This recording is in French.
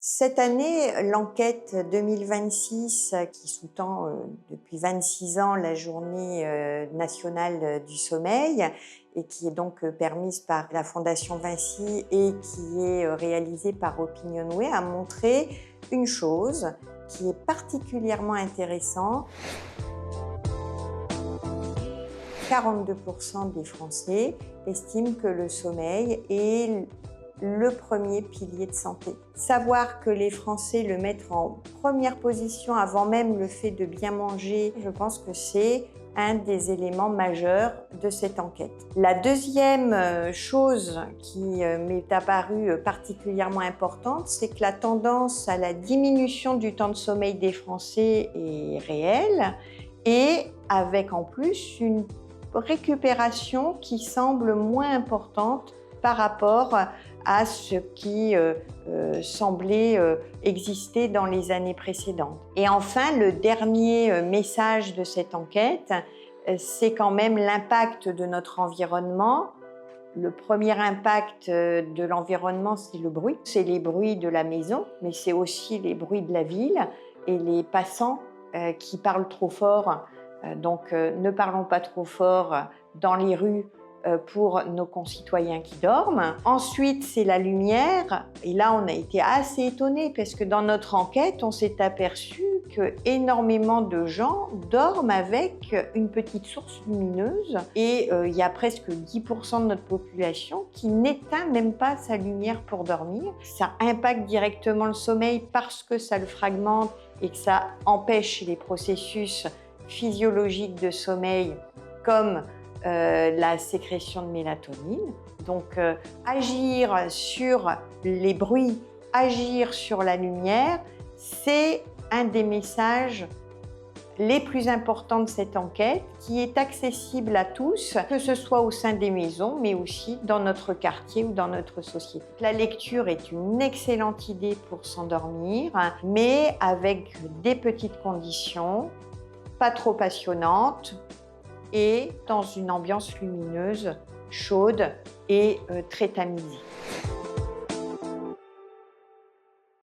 Cette année, l'enquête 2026 qui sous-tend depuis 26 ans la journée nationale du sommeil et qui est donc permise par la Fondation Vinci et qui est réalisée par Opinionway a montré une chose qui est particulièrement intéressante. 42% des Français estiment que le sommeil est le premier pilier de santé. Savoir que les Français le mettent en première position avant même le fait de bien manger, je pense que c'est un des éléments majeurs de cette enquête. La deuxième chose qui m'est apparue particulièrement importante, c'est que la tendance à la diminution du temps de sommeil des Français est réelle et avec en plus une récupération qui semble moins importante par rapport à ce qui semblait exister dans les années précédentes. Et enfin, le dernier message de cette enquête, c'est quand même l'impact de notre environnement. Le premier impact de l'environnement, c'est le bruit. C'est les bruits de la maison, mais c'est aussi les bruits de la ville et les passants qui parlent trop fort. Donc, ne parlons pas trop fort dans les rues pour nos concitoyens qui dorment. Ensuite, c'est la lumière. Et là, on a été assez étonnés parce que dans notre enquête, on s'est aperçu que énormément de gens dorment avec une petite source lumineuse. Et il y a presque 10% de notre population qui n'éteint même pas sa lumière pour dormir. Ça impacte directement le sommeil parce que ça le fragmente et que ça empêche les processus physiologiques de sommeil comme la sécrétion de mélatonine. Donc agir sur les bruits, agir sur la lumière, c'est un des messages les plus importants de cette enquête qui est accessible à tous, que ce soit au sein des maisons, mais aussi dans notre quartier ou dans notre société. La lecture est une excellente idée pour s'endormir, mais avec des petites conditions, pas trop passionnantes, et dans une ambiance lumineuse, chaude et très tamisée.